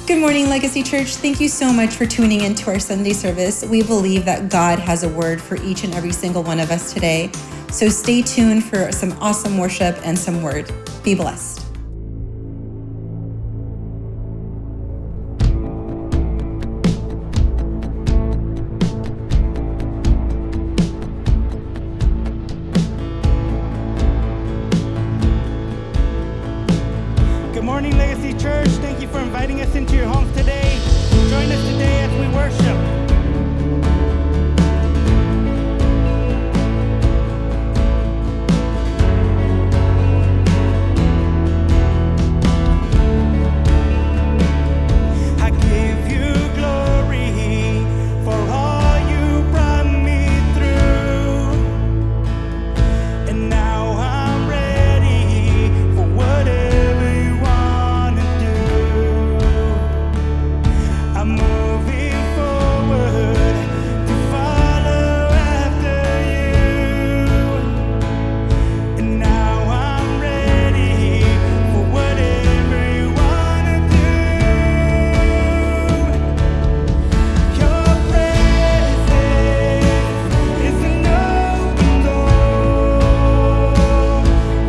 Good morning, Legacy Church. Thank you so much for tuning into our Sunday service. We believe that God has a word for each and every single one of us today. So stay tuned for some awesome worship and some word. Be blessed. Good morning, Legacy Church. Thank you for inviting us into your homes today. Join us today as we worship. I give you glory for all you brought me through. And now I'm ready for whatever you want to do. I'm moving forward to follow after you. And now I'm ready for whatever you want to do. Your presence is an open door.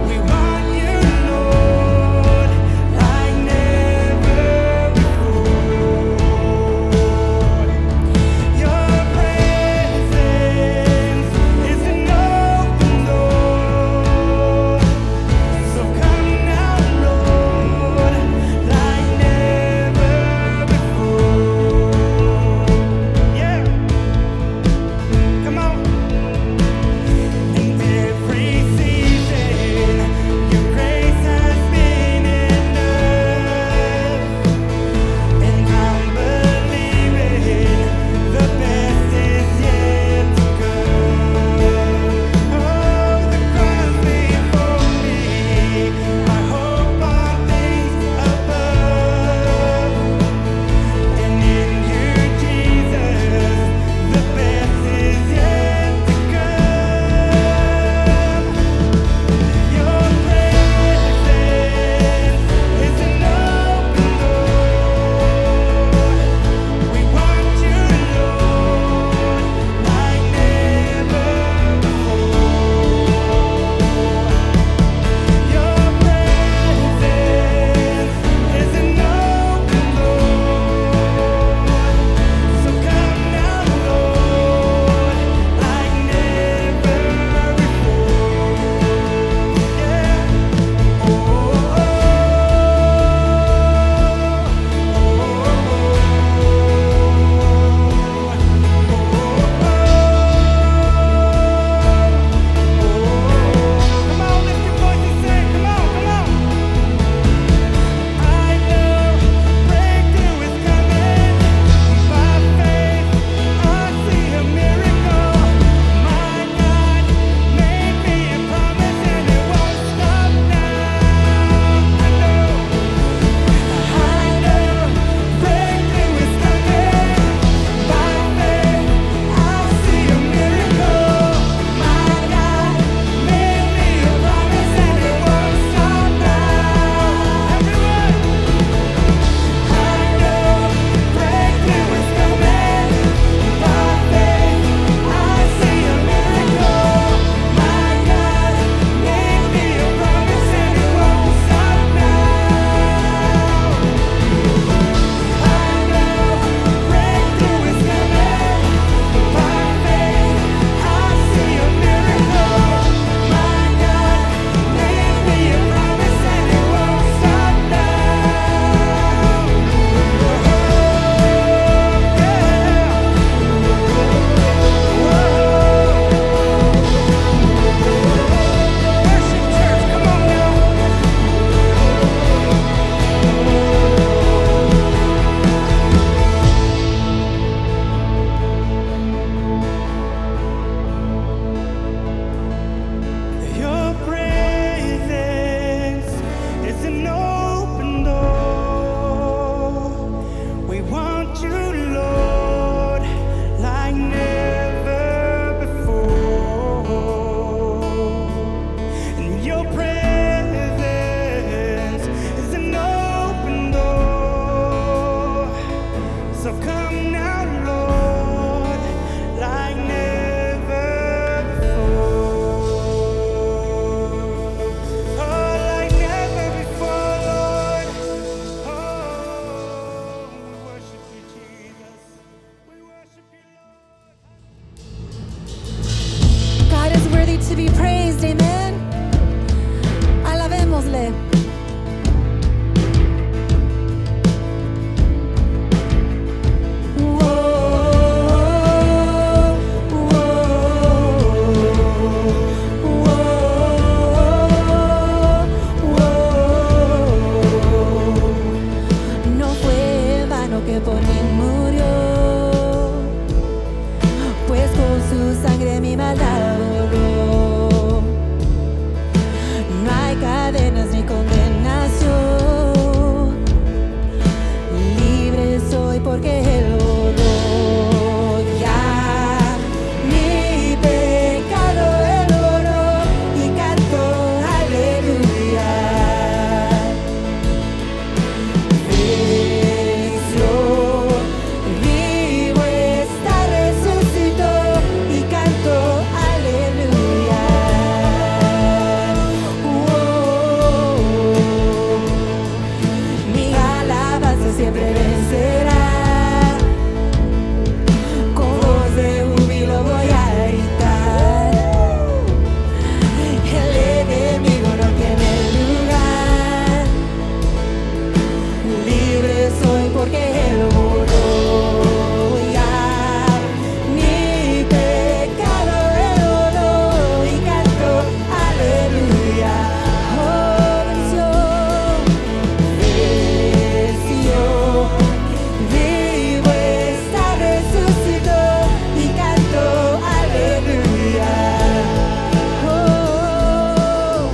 We want you, Lord, like never before. Your presence is an open door. So come now, Lord, like never before. Yeah, come on. In every season, your grace has been enough, and I'm believing the best is yet to come. Oh, the cross before me, I hope on things above, and in you, Jesus, the best is yet to come. Your presence is an open door. We want you, Lord, like never before. Your presence is an open door. So come now, Lord, like never before. Yeah. Come on, lift your voice and sing. Come on, come on. I know breakthrough is coming. By faith, I see a miracle. My God made me a promise and it won't stop now. I know breakthrough is coming. By faith, I see a miracle. My God made me a promise and it won't stop now. Everyone, I know breakthrough is coming. By faith, I see a miracle. My God made me a promise and it won't stop now. I know breakthrough is coming. By faith, I see a miracle. My God made me a promise and it won't stop Worship church, come on now. Your presence is an open door. We want you, Lord, like never before. And your presence is an open door. So come now, Lord, like never before. Oh, like never before, Lord. Oh, we worship you, Jesus. We worship you, Lord. God is worthy to be praised, amen. Alabémosle. No fue en vano que por mí murió, pues con su sangre mi maldad borró. No hay cadenas ni condenación, libre soy porque Él borró. Ya mi pecado Él borró y canto aleluya. Venció, vivo está, resucitó y canto aleluya. Mi alabanza siempre vencerá, con voz de júbilo voy a gritar. El enemigo no tiene lugar, libre soy porque Él borró. Ya mi pecado Él borró y canto aleluya. Oh, venció, vivo está, resucitó y canto aleluya. Oh,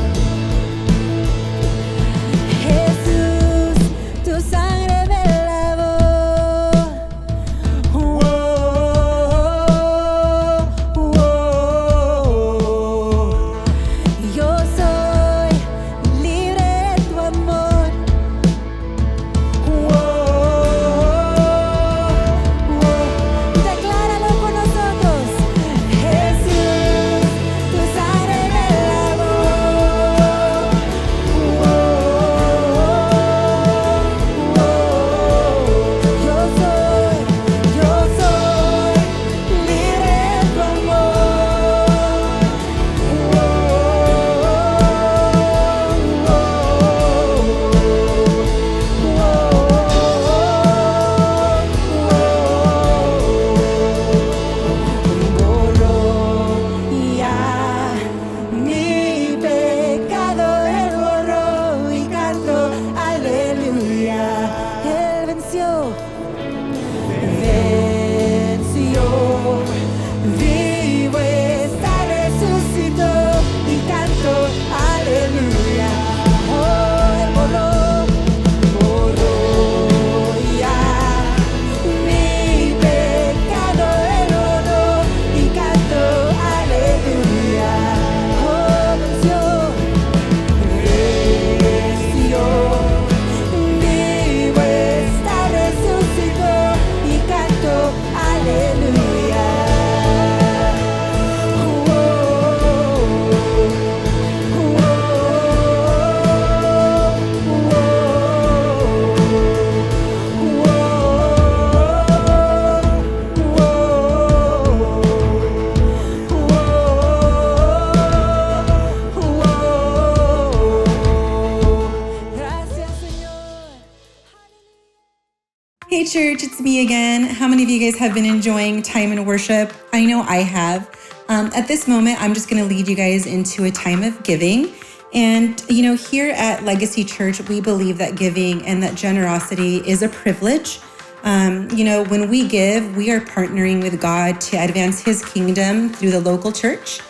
Jesús, tu sangre me lavó. Yo soy libre de tu amor. Decláralo con nosotros. Jesús, tu sangre me lavó. Yo soy libre de tu borró ya mi pecado, Él borró y canto aleluya. Él venció, vivo está, resucitó y canto aleluya. Oh, Él borró ya mi pecado, Él borró y canto aleluya. Oh, venció, vivo está, resucitó y canto aleluya. Gracias, Señor. Hey church, it's me again. How many of you guys have been enjoying time in worship? I know I have. At this moment, I'm just going to lead you guys into a time of giving. And, here at Legacy Church, we believe that giving and that generosity is a privilege. When we give, we are partnering with God to advance His kingdom through the local church.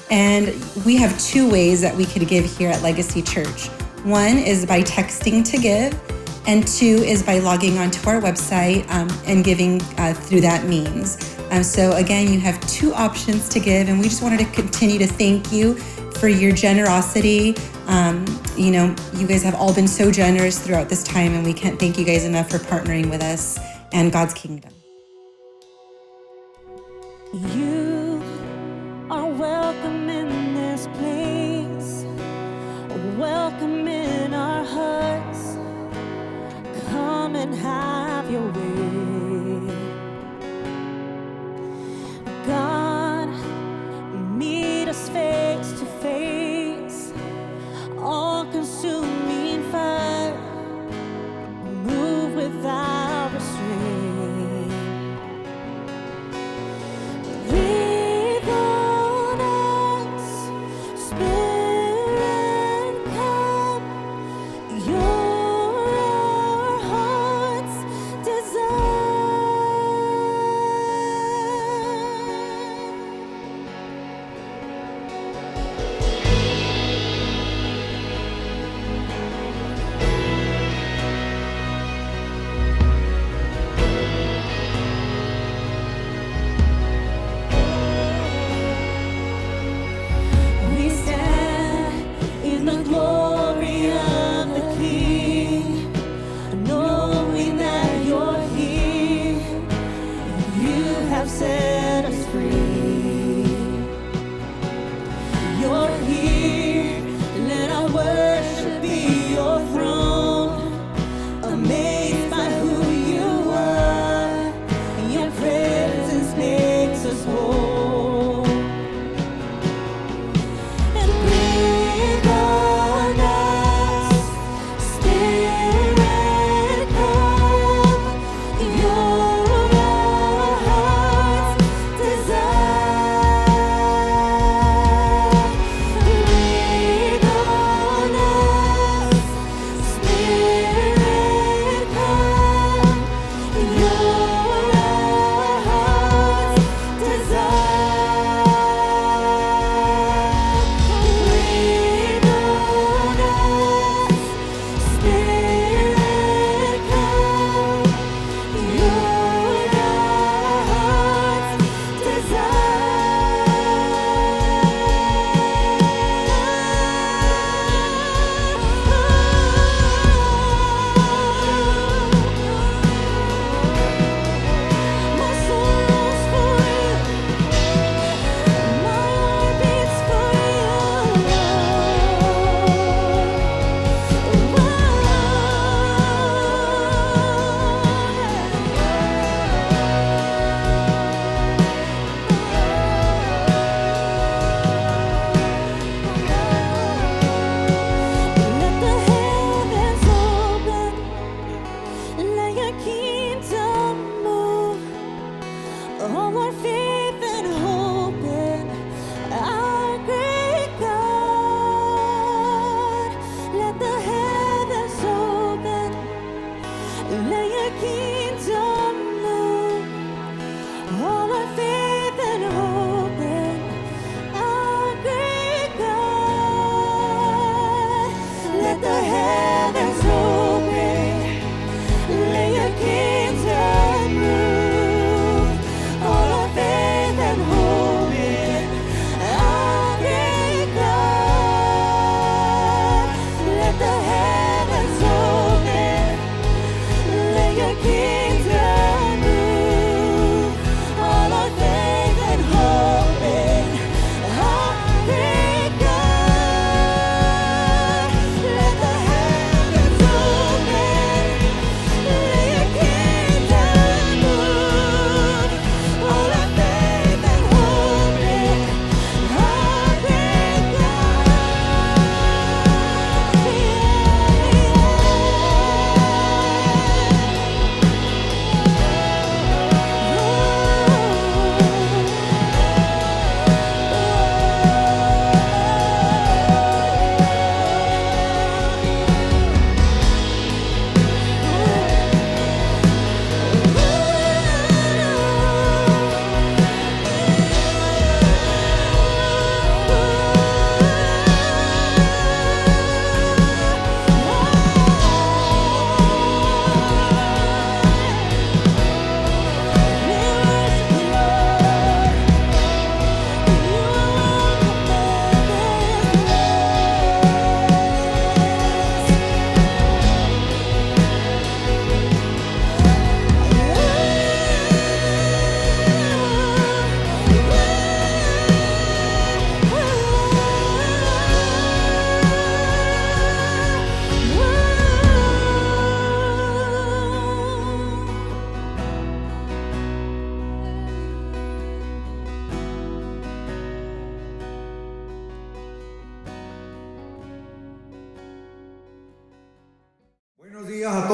And we have two ways that we could give here at Legacy Church. One is by texting to give, and two is by logging onto our website and giving through that means. So again, you have two options to give, and we just wanted to continue to thank you for your generosity. You guys have all been so generous throughout this time, and we can't thank you guys enough for partnering with us. and God's kingdom. You are welcome in this place, welcome in our hearts. Come and have your way. God, meet us face to face, all-consuming fire, move without restraint.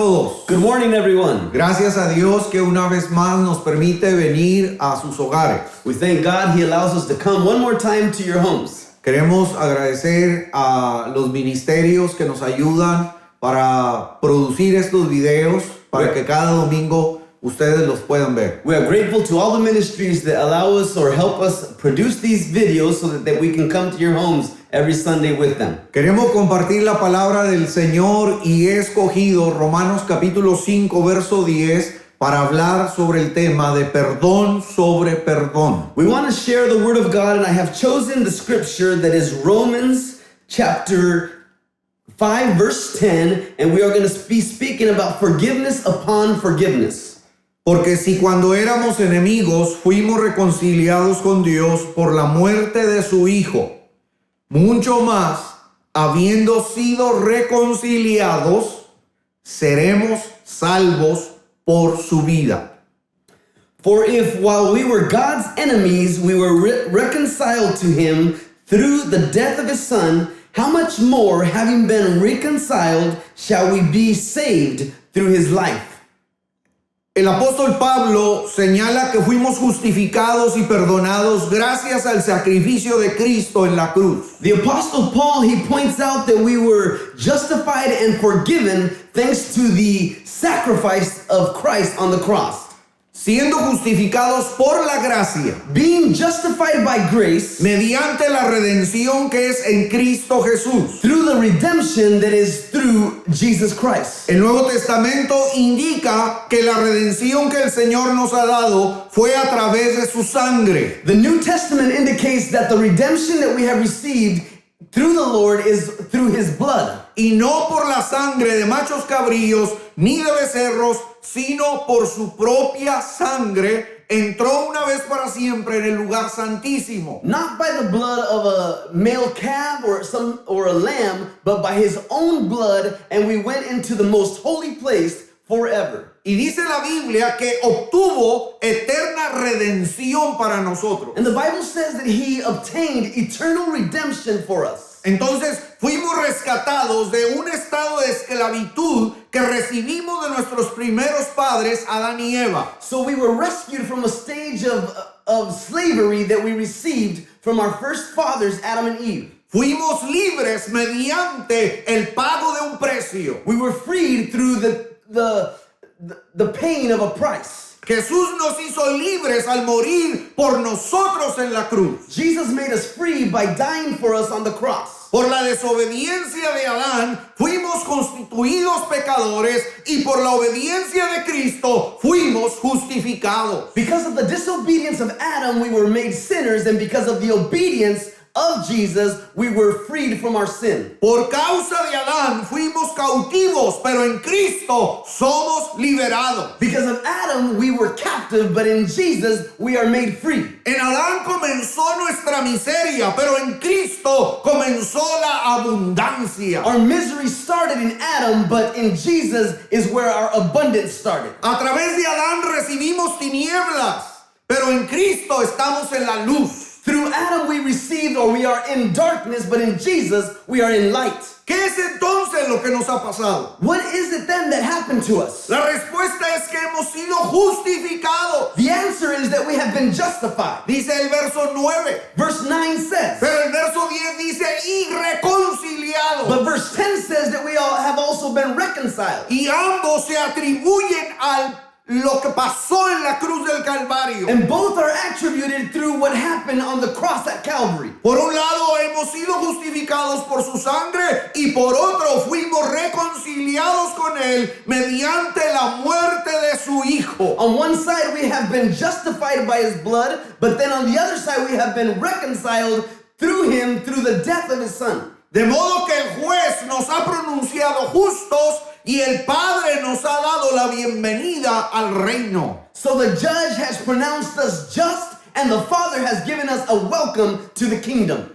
todos. Good morning, everyone. Gracias a Dios que una vez más nos permite venir a sus hogares. We thank God He allows us to come one more time to your homes. Queremos agradecer a los ministerios que nos ayudan para producir estos videos para que cada domingo ustedes los puedan ver. We are grateful to all the ministries that allow us or help us produce these videos so that we can come to your homes every Sunday with them. Queremos compartir la palabra del Señor y he escogido Romanos capítulo 5 verso 10 para hablar sobre el tema de perdón sobre perdón. We want to share the Word of God, and I have chosen the scripture that is Romans chapter 5 verse 10, and we are going to be speaking about forgiveness upon forgiveness. Porque si cuando éramos enemigos fuimos reconciliados con Dios por la muerte de su Hijo, mucho más, habiendo sido reconciliados, seremos salvos por su vida. For if while we were God's enemies, we were reconciled to Him through the death of His Son, how much more, having been reconciled, shall we be saved through His life? El apóstol Pablo señala que fuimos justificados y perdonados gracias al sacrificio de Cristo en la cruz. The Apostle Paul, he points out that we were justified and forgiven thanks to the sacrifice of Christ on the cross. Siendo justificados por la gracia, Being justified by grace mediante la redención que es en Cristo Jesús. through the redemption that is through Jesus Christ. El Nuevo Testamento indica que la redención que el Señor nos ha dado fue a través de su sangre. The New Testament indicates that the redemption that we have received through the Lord is through His blood. Y no por la sangre de machos cabríos ni de becerros, sino por su propia sangre, entró una vez para siempre en el lugar santísimo. Not by the blood of a male calf or a lamb, but by His own blood, and we went into the most holy place forever. Y dice la Biblia que obtuvo eterna redención para nosotros. And the Bible says that He obtained eternal redemption for us. Entonces fuimos rescatados de un estado de esclavitud que recibimos de nuestros primeros padres, Adán y Eva. So we were rescued from a stage of slavery that we received from our first fathers, Adam and Eve. Fuimos libres mediante el pago de un precio. We were freed through the pain of a price. Jesús nos hizo libres al morir por nosotros en la cruz. Jesus made us free by dying for us on the cross. Por la desobediencia de Adán fuimos constituidos pecadores y por la obediencia de Cristo fuimos justificados. Because of the disobedience of Adam, we were made sinners, and because of the obedience of Jesus, we were freed from our sin. Por causa de Adán fuimos cautivos, pero en Cristo somos liberados. Because of Adam, we were captive, but in Jesus, we are made free. En Adán comenzó nuestra miseria, pero en Cristo comenzó la abundancia. Our misery started in Adam, but in Jesus is where our abundance started. A través de Adán recibimos tinieblas, pero en Cristo estamos en la luz. Through Adam we received, or we are in darkness, but in Jesus we are in light. ¿Qué es entonces lo que nos ha pasado? What is it then that happened to us? La respuesta es que hemos sido justificados. The answer is that we have been justified. Dice el verso 9. Verse 9 says, Pero el verso 10 dice y reconciliados. but verse 10 says that we all have also been reconciled. Y ambos se atribuyen a lo que pasó en la cruz del Calvario. And both are attributed through what happened on the cross at Calvary. Por un lado hemos sido justificados por su sangre y por otro fuimos reconciliados con él mediante la muerte de su Hijo. On one side we have been justified by His blood, but then on the other side we have been reconciled through Him through the death of His Son. De modo que el juez nos ha pronunciado justos y el Padre nos ha dado la bienvenida al reino. So the judge has pronounced us just, and the Father has given us a welcome to the kingdom.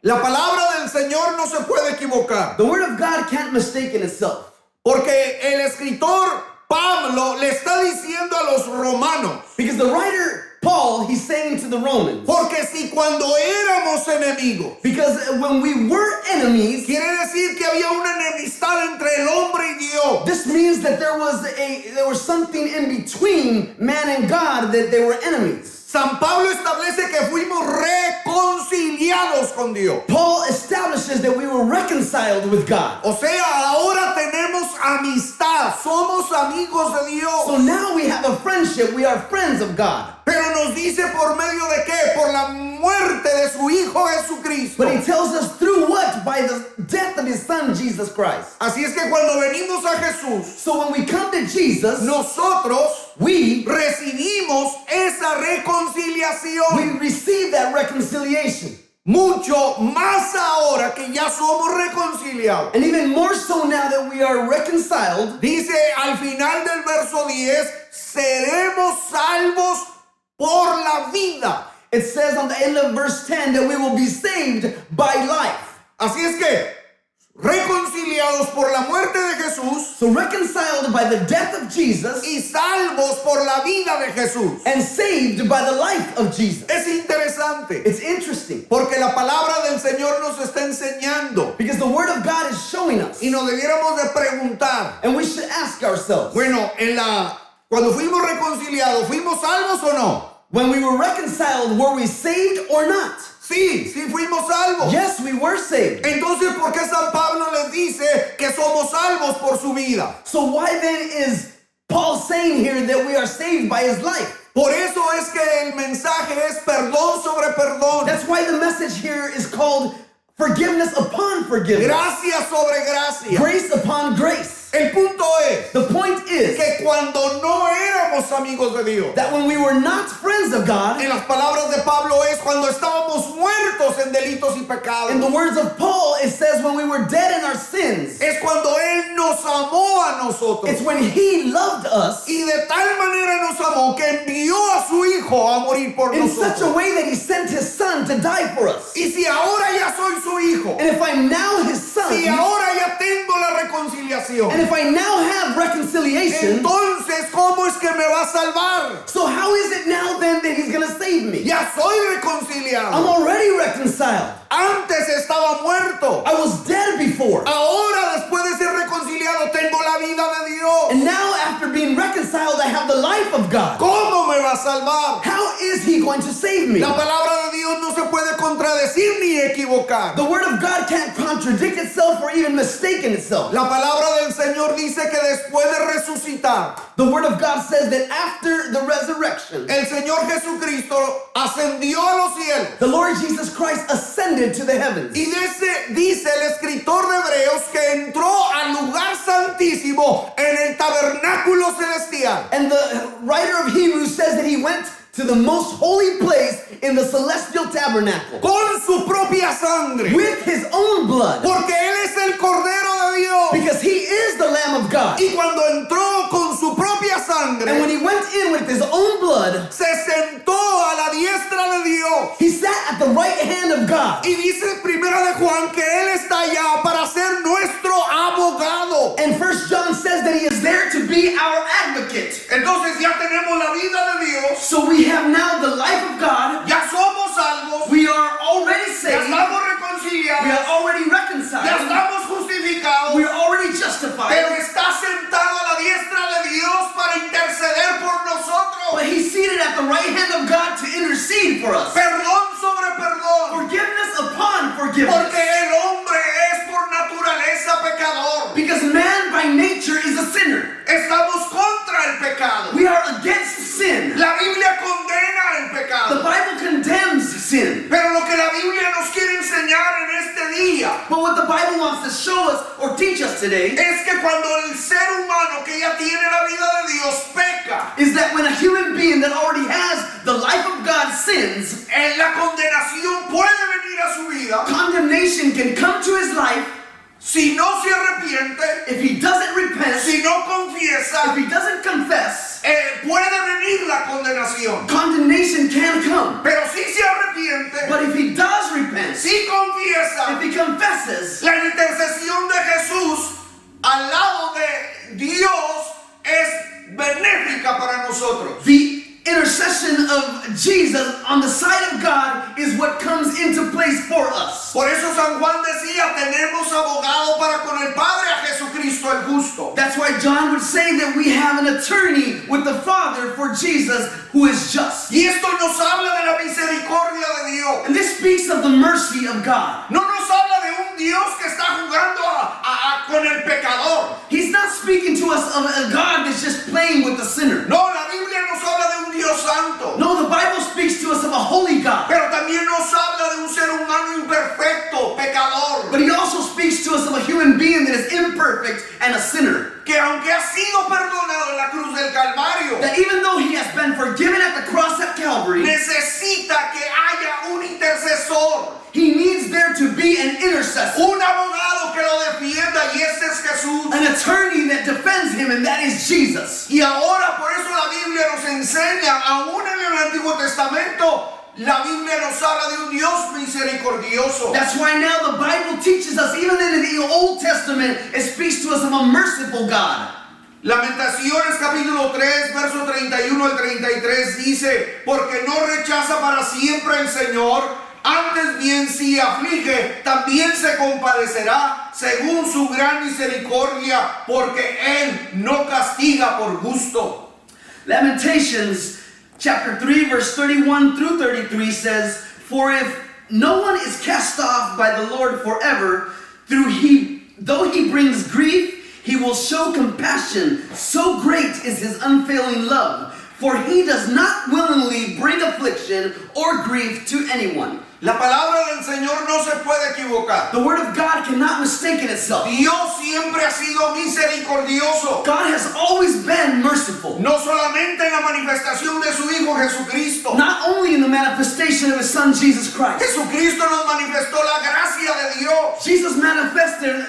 La palabra del Señor no se puede equivocar, The word of God can't mistake in itself. porque el escritor Pablo le está diciendo a los romanos, Because the writer Paul, he's saying to the Romans, porque si cuando éramos enemigos, because when we were enemies, quiere decir que había una enemistad entre el hombre y Dios. Dios. This means that there was something in between man and God, that they were enemies. San Pablo establece que fuimos reconciliados con Dios. Paul establishes that we were reconciled with God. O sea, ahora tenemos amistad, somos amigos de Dios. So now we have a friendship, we are friends of God. Pero nos dice por medio de qué? Por la muerte de su Hijo Jesucristo. But he tells us through what? By the death of his son, Jesus Christ. Así es que cuando venimos a Jesús, So when we come to Jesus, nosotros we recibimos esa reconciliación. we receive that reconciliation. Mucho más ahora que ya somos reconciliados. And even more so now that we are reconciled, Dice al final del verso 10, seremos salvos por la vida. it says on the end of verse 10 that we will be saved by life. Así es que, reconciliados por la muerte de Jesús So reconciled by the death of Jesus y salvos por la vida de Jesús. and saved by the life of Jesus. Es interesante, It's interesting porque la palabra del Señor nos está enseñando because the word of God is showing us. y nos debiéramos de preguntar, And we should ask ourselves, bueno, cuando fuimos reconciliados, ¿fuimos salvos o no? when we were reconciled, were we saved or not? Sí, sí fuimos salvos. Yes, we were saved. Entonces, ¿por qué San Pablo les dice que somos salvos por su vida? So why then is Paul saying here that we are saved by his life? Por eso es que el mensaje es perdón sobre perdón, That's why the message here is called forgiveness upon forgiveness. gracia sobre gracia. Grace upon grace. El punto es The point is que cuando no éramos amigos de Dios, that when we were not friends of God, en las palabras de Pablo es cuando estábamos muertos en delitos y pecados, in the words of Paul, it says when we were dead in our sins, es cuando Él nos amó a nosotros. it's when he loved us Y de tal manera nos amó que envió a su Hijo a morir por in such a nosotros. way that he sent his son to die for us. Y si ahora ya soy su Hijo, And if I'm now his son, si ahora ya tengo la reconciliación, and if I now have reconciliation, entonces ¿cómo es que me va a salvar? so how is it now then that he's going to save me? Ya soy I'm reconciliado. already reconciled. Antes estaba muerto. I was dead before. Ahora, después de ser reconciliado, tengo la vida de Dios. And now after being reconciled, I have the life of God. ¿Cómo me va a salvar? How is he going to save me? La palabra de Dios no se puede contradecir ni equivocar. The word of God can't contradict itself or even mistake in itself. La palabra del Señor dice que después de resucitar, The word of God says that after the resurrection, el Señor Jesucristo ascendió a los cielos. the Lord Jesus Christ ascended to the heavens. Y dice el escritor de Hebreos que entró al lugar santísimo en el tabernáculo celestial. And the writer of Hebrews says that he went to the most holy place in the celestial tabernacle Con su propia sangre. with his own blood, Porque Él es el Cordero de Dios. because he is the Lamb of God. Y cuando entró con su propia And sangre, when he went in with his own blood, se sentó a la diestra de Dios. he sat at the right hand of God. Y dice Primera de Juan que Él está allá para ser nuestro abogado. And 1 John says that he is there to be our advocate. Entonces ya tenemos la vida de Dios. So we have now the life of God. Ya somos salvos. We are already Ya saved. estamos We are reconciliados. already Ya reconciled. estamos justificados. We are already justified. Pero está sentado a la diestra de Dios para interceder por nosotros. But he's seated at the right hand of God to intercede for us. Perdón sobre perdón. Forgiveness upon forgiveness. Porque el hombre es por naturaleza pecador. Because man by nature is a sinner. Estamos contra el pecado. We are against sin. La Biblia condena el The pecado. Bible condemns sin. Pero lo que la Biblia nos quiere enseñar en este día But what the Bible wants to show us or teach us today es que cuando el ser humano que ya tiene la vida de Dios peca, is that when a human being that already has the life of God sins, en la condenación puede venir a su vida condemnation can come to his life si no se arrepiente, if he doesn't repent, si no if confiesa, he doesn't confess. puede venir la condenación. Condemnation can come. Pero si se arrepiente, But if he does repent, si confiesa, if he confesses, la intercesión de Jesús al lado de Dios es benéfica para nosotros. the intercession of Jesus on the side of God is what comes into place for us. Por eso San Juan decía, tenemos abogado para con el Padre, a Jesucristo el justo. That's why John would say that we have an attorney with the Father for Jesus who is just. Y esto nos habla de la misericordia de Dios. And this speaks of the mercy of God. No nos habla de un Dios que está jugando con el pecador. He's not speaking to us of a God that's just playing with the sinner. No, la Biblia nos habla de un Dios santo. No, the Bible speaks to us of a holy God. Pero también nos habla de un ser humano imperfecto, pecador. But he also speaks to us of a human being that is imperfect and a sinner. Que aunque ha sido perdonado en la cruz del Calvario, That even though he has been forgiven at the cross at Calvary, necesita que haya un intercesor, he needs there to be an intercessor, un abogado que lo defienda, y ese es Jesús. an attorney that defends him, and that is Jesus. Y ahora por eso la Biblia nos enseña, aún en el Antiguo Testamento, la Biblia nos habla de un Dios misericordioso. That's why now the Bible teaches us, even in the Old Testament, it speaks to us of a merciful God. Lamentaciones capítulo 3, verso 31 al 33 dice, porque no rechaza para siempre el Señor, antes bien si aflige, también se compadecerá según su gran misericordia, porque Él no castiga por gusto. Lamentations chapter 3 verse 31 through 33 says, for if no one is cast off by the Lord forever, though he brings grief, he will show compassion. So great is his unfailing love, for he does not willingly bring affliction or grief to anyone. La palabra del Señor no se puede equivocar. The word of God cannot mistake in itself. Dios siempre ha sido misericordioso. God has always been merciful. No solamente en la manifestación de su Hijo Jesucristo. Not only in the manifestation of his Son Jesus Christ. Jesucristo nos manifestó la gracia de Dios. Jesus manifested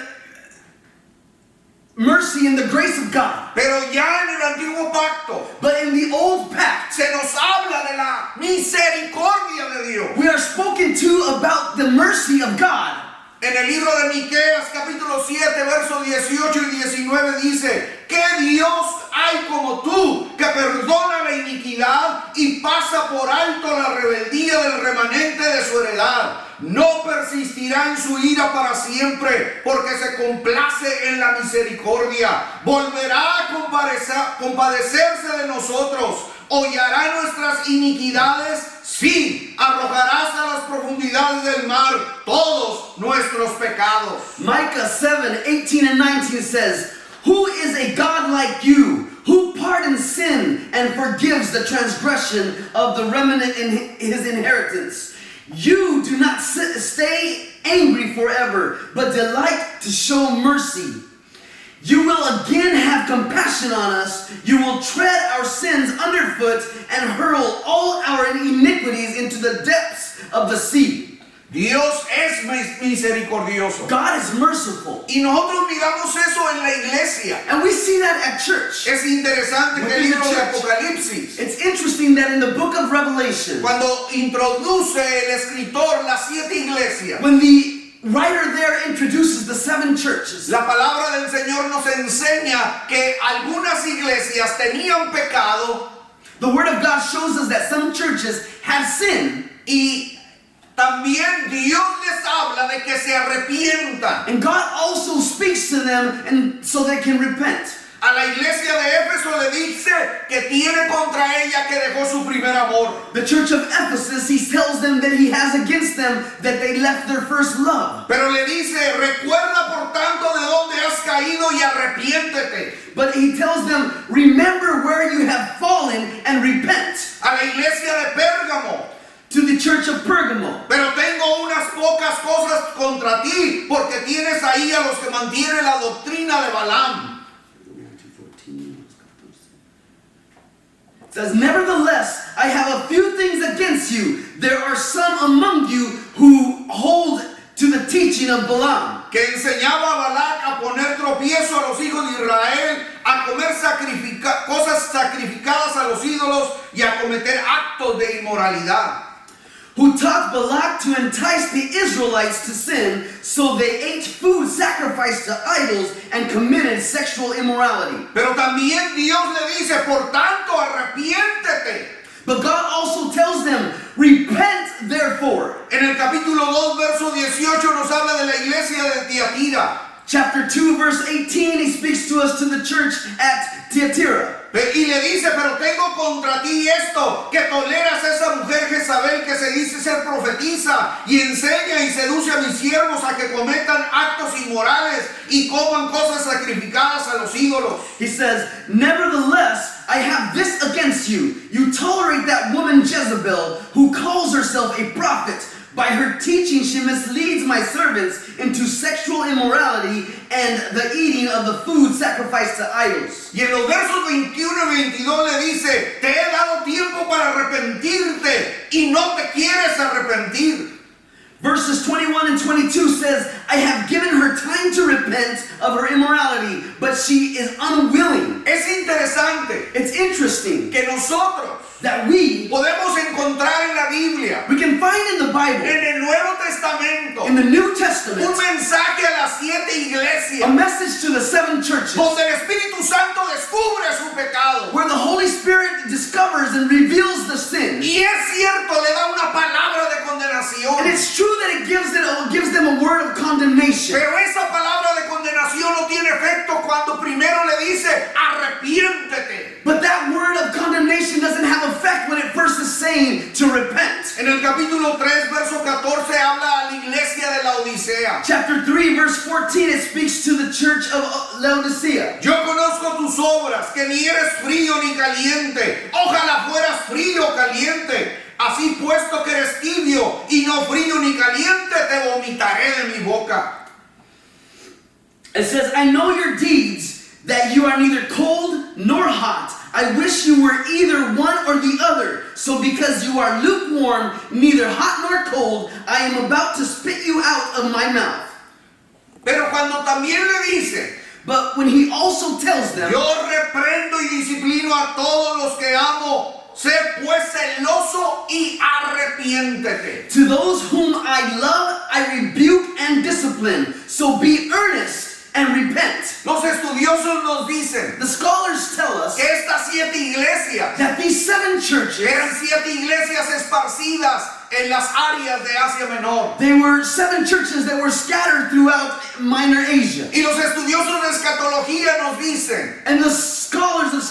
mercy and the grace of God. Pero ya en el antiguo pacto But in the old pact, se nos habla de la misericordia de Dios. we are spoken to about the mercy of God. En el libro de Miqueas capítulo 7 versos 18 y 19 dice, ¿qué Dios hay como tú que perdona la iniquidad y pasa por alto la rebeldía del remanente de su heredad? No persistirá en su ira para siempre, porque se complace en la misericordia. Volverá a compadecerse de nosotros. Hollará nuestras iniquidades. Sí, arrojarás a las profundidades del mar todos nuestros pecados. Micah 7, 18 and 19 says, who is a God like you, who pardons sin and forgives the transgression of the remnant in his inheritance? You do not stay angry forever, but delight to show mercy. You will again have compassion on us. You will tread our sins underfoot and hurl all our iniquities into the depths of the sea. Dios es misericordioso. God is merciful. Y nosotros miramos eso en la iglesia. And we see that at church. Es interesante que el Within the libro de church. Apocalipsis, It's interesting that in the book of Revelation, cuando introduce el escritor las 7 iglesias, when the writer there introduces the 7 churches, la palabra del Señor nos enseña que algunas iglesias tenían pecado the word of God shows us that some churches had sin. y también Dios les habla de que se arrepientan. And God also speaks to them and so they can repent. A la iglesia de Éfeso le dice que tiene contra ella que dejó su primer amor. The church of Ephesus, he tells them that he has against them that they left their first love. Pero le dice, recuerda por tanto de dónde has caído y arrepiéntete. But he tells them, remember where you have fallen and repent. A la iglesia de Pérgamo, To the church of Pergamo. pero tengo unas pocas cosas contra ti, porque tienes ahí a los que mantienen la doctrina de Balaam. It says, nevertheless, I have a few things against you. There are some among you who hold to the teaching of Balaam, Que enseñaba a Balac a poner tropiezo a los hijos de Israel, a comer cosas sacrificadas a los ídolos y a cometer actos de inmoralidad. who taught Balak to entice the Israelites to sin, so they ate food sacrificed to idols and committed sexual immorality. Pero también Dios le dice, por tanto, arrepiéntete. But Tiatira. Chapter 2, verse 18, he speaks to us to the church at Thyatira. Y le dice, pero tengo contra ti esto, que toleras a esa mujer Jezabel que se dice ser profetiza y enseña y seduce a mis siervos a que cometan actos inmorales y coman cosas sacrificadas a los ídolos. He says, nevertheless, I have this against you. You tolerate that woman Jezebel, who calls herself a prophet. By her teaching, she misleads my servants into sexual immorality and the eating of the food sacrificed to idols. Y en los versos 21 y 22 le dice, te he dado tiempo para arrepentirte y no te quieres arrepentir. Verses 21 and 22 says, I have given her time to repent of her immorality, but she is unwilling. Es interesante It's interesting que nosotros that we podemos encontrar en la Biblia, can find in the Bible, en el Nuevo Testamento, in the New un Testament, mensaje a las 7 a iglesias message to the 7 churches donde el Espíritu Santo descubre su pecado. where the Holy Spirit discovers and reveals the sin. Y es cierto, le da una palabra de And condenación. it's true that it gives them a word of condemnation. Pero esa palabra de condenación no tiene efecto cuando primero le dice, arrepiéntete. But that word of condemnation doesn't have effect when it first is saying to repent. En el capítulo 3, verso 14, habla a la iglesia de la Odisea. Chapter 3, verse 14, it speaks to the church of Laodicea. Yo conozco tus obras, que ni eres frío ni caliente. Ojalá fueras frío o caliente. Así puesto que eres tibio y no frío ni caliente, te vomitaré de mi boca. It says, I know your deeds, that you are neither cold nor hot. I wish you were either one or the other. So because you are lukewarm, neither hot nor cold, I am about to spit you out of my mouth. Pero cuando también le dice, But when he also tells them, yo reprendo y disciplino a todos los que amo, sé pues celoso y arrepiéntete. to those whom I love, I rebuke and discipline. So be earnest and repent. Los estudiosos nos dicen The scholars tell us que estas 7 iglesias that these 7 churches, eran 7 iglesias esparcidas en las áreas de Asia Menor. they were 7 churches that were scattered throughout Minor Asia. Y los estudiosos de escatología nos dicen And the scholars of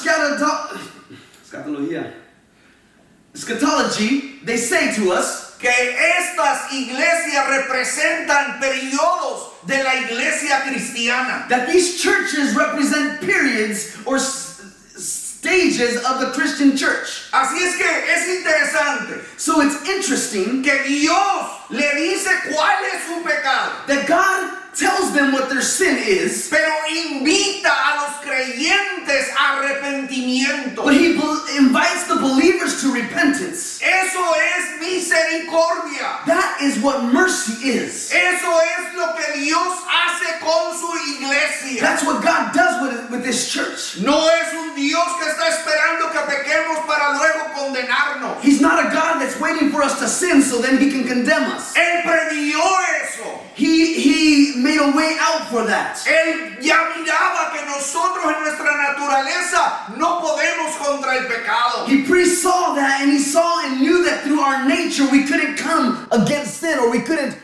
eschatology, they say to us que estas iglesias representan periodos de la iglesia cristiana. that these churches represent periods or stages of the Christian church. Así es que es interesante So it's interesting que Dios le dice cuál es su pecado, that God tells them what their sin is, pero invita a los creyentes a arrepentimiento. but he invites the believers to repentance. Eso es misericordia. That is what mercy is. Eso es lo que Dios hace con su iglesia. That's what God does with this church. No es un Dios que está esperando que pequemos para luego condenarnos. He's not a God that's waiting for us to sin so then he can condemn us. Él previó eso. He made a way out for that. Él ya miraba que nosotros en nuestra naturaleza no podemos contra el pecado. He pre-saw that, and he saw and knew that through our nature we couldn't come against sin, or we couldn't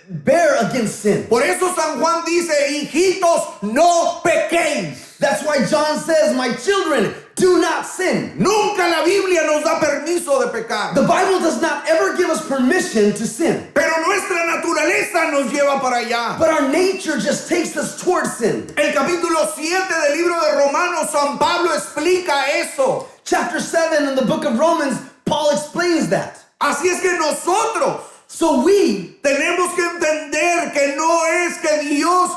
bear against sin. Por eso San Juan dice, hijitos, no pequéis. That's why John says, my children, do not sin. Nunca la Biblia nos da permiso de pecar. The Bible does not ever give us permission to sin, Pero nuestra naturaleza nos lleva para allá. but our nature just takes us towards sin. El capítulo 7 del libro de Romanos, San Pablo explica eso. Chapter 7 in the book of Romans, Paul explains that. Así es que nosotros So we tenemos que entender que no es que Dios,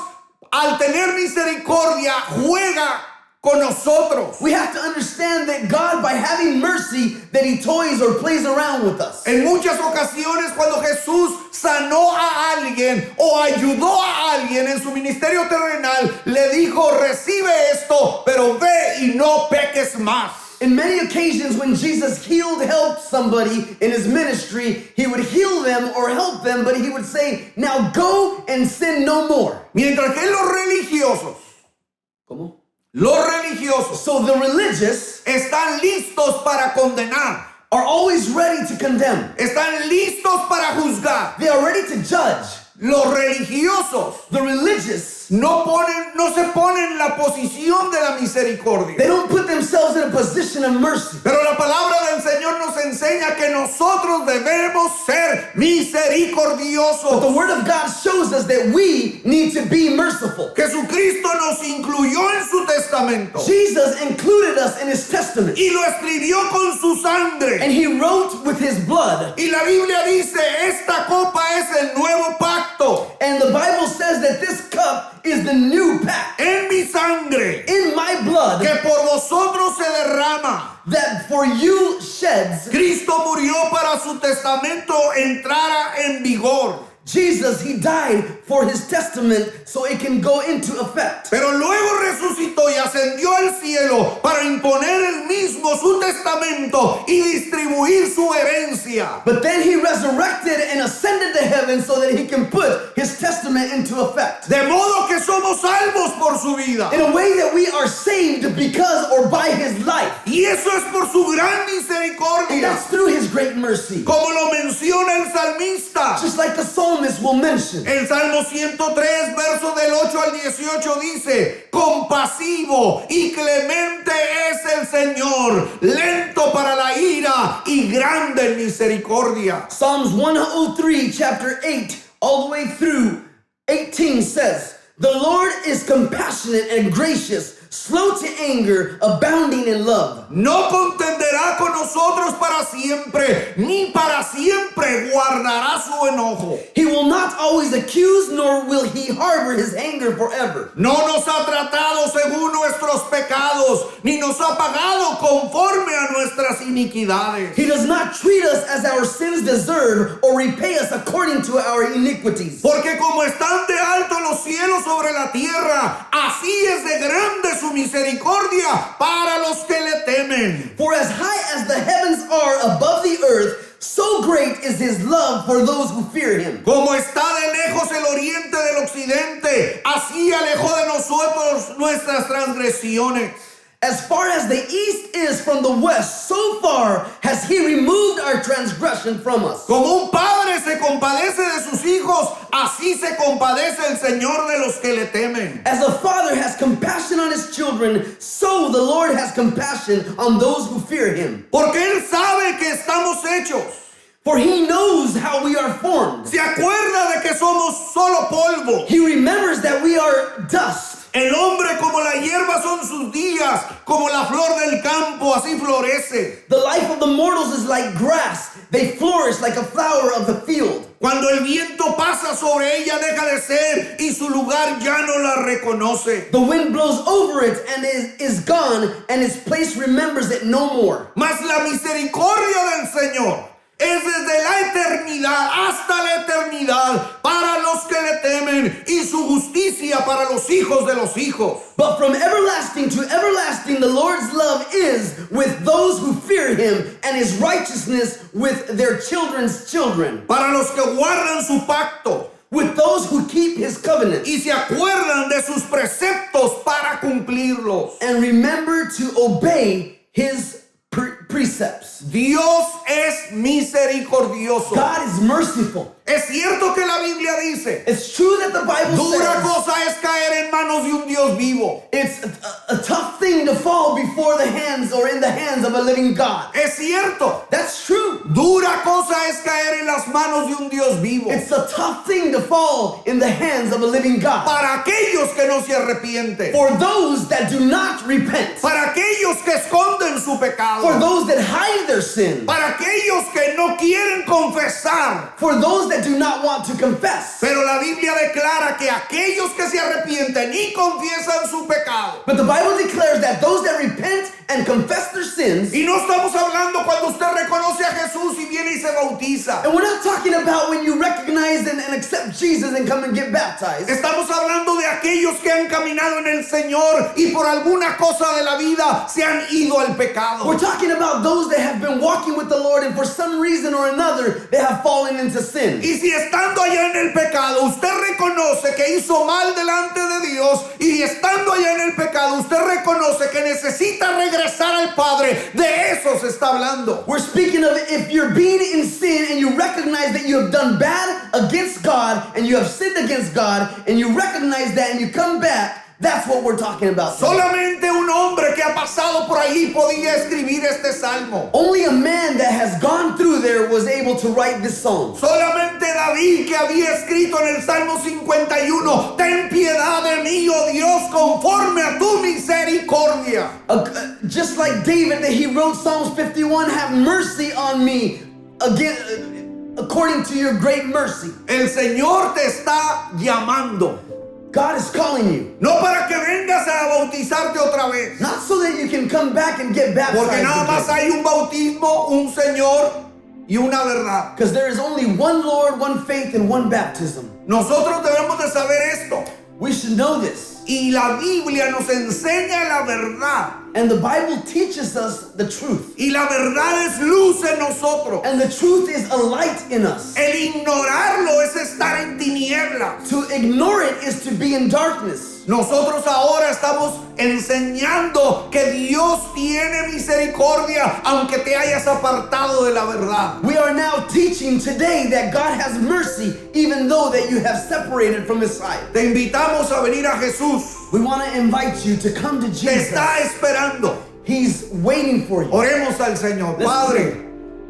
al tener misericordia, juega con nosotros. have to understand that God, by having mercy, that he toys or plays around with us. En muchas ocasiones cuando Jesús sanó a alguien o ayudó a alguien en su ministerio terrenal, le dijo, recibe esto, pero ve y no peques más. In many occasions when Jesus helped somebody in his ministry, he would heal them or help them, but he would say, now go and sin no more. Mientras que los religiosos, ¿Cómo? so the religious están listos para condenar, are always ready to condemn. están listos para juzgar, They are ready to judge. Los religiosos The religious, no se ponen en la posición de la misericordia. they don't put themselves in a position of mercy. Pero la palabra del Señor nos enseña que nosotros debemos ser But the misericordiosos. word of God shows us that we need to be merciful. Jesucristo nos incluyó en su testamento Jesus included us in his testament, y lo escribió con su sangre. and he wrote with his blood. Y la Biblia dice, esta copa es el nuevo pacto And the Bible says that this cup is the new pact en mi sangre in my blood que por vosotros se derrama. that for you sheds. Cristo murió para su testamento entrara en vigor. Jesus, he died for his testament so it can go into effect. Pero luego resucitó y ascendió al cielo para imponer él mismo su testamento y distribuir su herencia. But then he resurrected and ascended to heaven so that he can put his testament into effect. De modo que somos salvos por su vida. In a way that we are saved because or by his life. Y eso es por su gran And misericordia. that's through his great mercy. Como lo menciona el salmista. Just like the psalmist will mention. El Salmo 103, verso del 8 al 18 dice, compasivo y clemente es el Señor, lento para la ira y grande en misericordia. Psalms 103, chapter 8, all the way through 18 says, the Lord is compassionate and gracious, slow to anger, abounding in love. No contenderá con nosotros para siempre, ni para siempre guardará su enojo. He will not always accuse, nor will he harbor his anger forever. No nos ha tratado según nuestros pecados, ni nos ha pagado conforme a nuestras iniquidades. He does not treat us as our sins deserve or repay us according to our iniquities. Porque como están de alto los cielos sobre la tierra, así es de grande su misericordia para los que le temen. For as high as the heavens are above the earth, so great is his love for those who fear him. Como está de lejos el oriente del occidente, así alejó de nosotros nuestras transgresiones. As far as the east is from the west, so far has he removed our transgression from us. Como un padre se compadece de sus hijos, así se compadece el Señor de los que le temen. As a father has compassion on his children, so the Lord has compassion on those who fear him. Porque Él sabe que estamos hechos. For he knows how we are formed. Se acuerda de que somos solo polvo. He remembers that we are dust. El hombre como la hierba son sus días, como la flor del campo, así florece. The life of the mortals is like grass. They flourish like a flower of the field. Cuando el viento pasa sobre ella deja de ser y su lugar ya no la reconoce. The wind blows over it and is gone, and its place remembers it no more. Mas la misericordia del Señor es desde la eternidad hasta la eternidad para los que le temen y su justicia para los hijos de los hijos. But from everlasting to everlasting, the Lord's love is with those who fear him, and his righteousness with their children's children, Para los que guardan su pacto with those who keep his covenant y se acuerdan de sus preceptos para cumplirlos. and remember to obey his precepts. Dios es misericordioso. God is merciful. Es cierto que la Biblia dice, It's true that the Bible dura says cosa es caer en manos de un Dios vivo. it's a tough thing to fall before the hands or in the hands of a living God. Es cierto, That's true. dura cosa es caer en las manos de un Dios vivo. It's a tough thing to fall in the hands of a living God. Para aquellos que no se arrepienten. For those that do not repent. Para aquellos que esconden su For pecado. those that hide their sin. Para aquellos que no quieren confesar. For those that do not want to confess. Pero la Biblia declara que aquellos que se arrepienten y confiesan su pecado. But the Bible declares that those that repent and confess their sins, Y no estamos hablando cuando usted reconoce a Jesús y viene y se bautiza. and we're not talking about when you recognize and accept Jesus and come and get baptized. Estamos hablando de aquellos que han caminado en el Señor y por alguna cosa de la vida se han ido al pecado. We're talking about those that have been walking with the the Lord and for some reason or another they have fallen into sin. Y si estando allá en el pecado, usted reconoce que hizo mal delante de Dios, y estando allá en el pecado, usted reconoce que necesita regresar al Padre, de eso se está hablando. We're speaking of if you're being in sin and you recognize that you have done bad against God and you have sinned against God and you recognize that and you come back, that's what we're talking about. Solamente un hombre que ha pasado por ahí podía escribir este salmo. Only a man that has gone through there was able to write this song. Solamente David, que había escrito en el Salmo 51, ten piedad de mí, oh Dios, conforme a tu misericordia. Just like David that he wrote Psalms 51, have mercy on me again, according to your great mercy. El Señor te está llamando. God is calling you. No para que vengas a bautizarte otra vez. Not so that you can come back and get baptized. Porque nada más hay un bautismo, un Señor y una verdad. Because there is only one Lord, one faith, and one baptism. Nosotros debemos de saber esto. We should know this. Y la Biblia nos enseña la verdad. And the Bible teaches us the truth. Y la verdad es luz en nosotros. And the truth is a light in us. El ignorarlo es estar en tinieblas. To ignore it is to be in darkness. Nosotros ahora estamos enseñando que Dios tiene misericordia aunque te hayas apartado de la verdad. We are now teaching today that God has mercy even though that you have separated from His side. Te invitamos a venir a Jesús. We want to invite you to come to Te Jesus. está esperando. He's waiting for you. Oremos al Señor. Let's Padre, pray.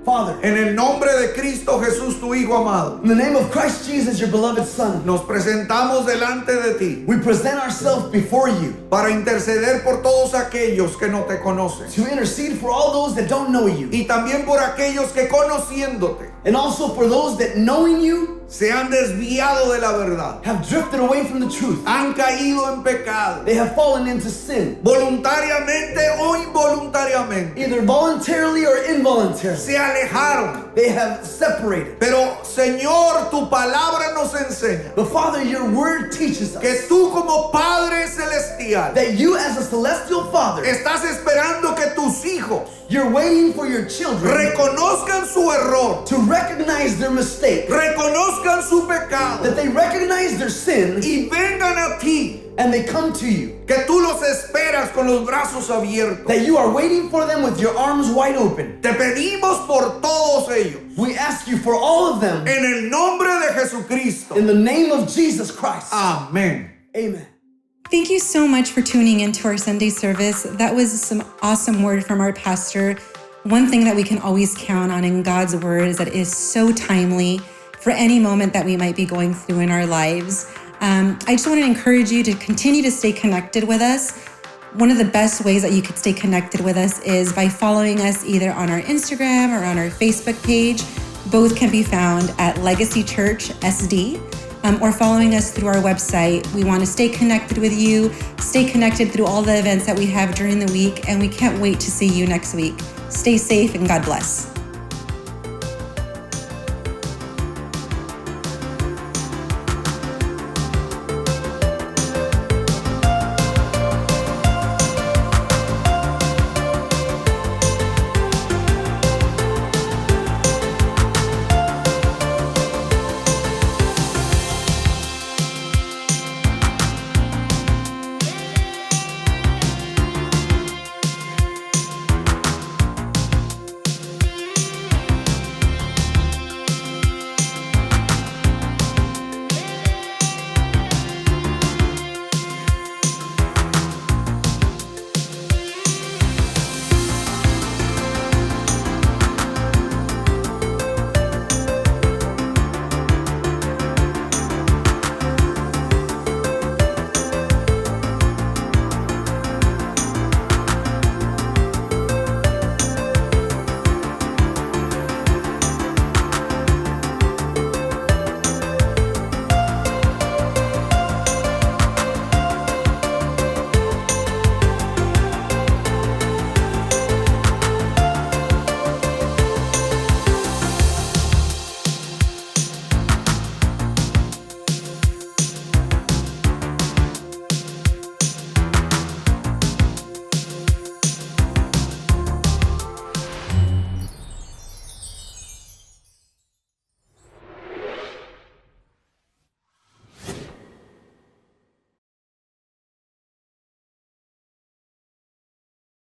Father, en el nombre de Cristo Jesús, tu Hijo amado, in the name of Christ Jesus, your beloved Son, nos presentamos delante de ti we present ourselves before you para interceder por todos aquellos que no te conocen to intercede for all those that don't know you, y también por aquellos que conociéndote and also for those that knowing you se han desviado de la verdad, have drifted away from the truth. han caído en pecado, They have fallen into sin, voluntariamente o involuntariamente, either voluntarily or involuntarily. se alejaron. They have separated. Pero Señor, tu palabra nos enseña But Father, your word teaches us que tú como Padre Celestial that you as a celestial Father, estás esperando que tus hijos you're waiting for your children reconozcan su error, to recognize their mistake, reconozcan su pecado that they recognize their sin y vengan a ti, and they come to you, que tú los esperas con los brazos abiertos. that you are waiting for them with your arms wide open. Te pedimos por todos ellos, We ask you for all of them en el nombre de Jesucristo. in the name of Jesus Christ. Amén. Amen. Thank you so much for tuning into our Sunday service. That was some awesome word from our pastor. One thing that we can always count on in God's word is that it is so timely for any moment that we might be going through in our lives. I just want to encourage you to continue to stay connected with us. One of the best ways that you could stay connected with us is by following us either on our Instagram or on our Facebook page. Both can be found at Legacy Church SD. Or following us through our website. We want to stay connected with you, stay connected through all the events that we have during the week, and we can't wait to see you next week. Stay safe and God bless.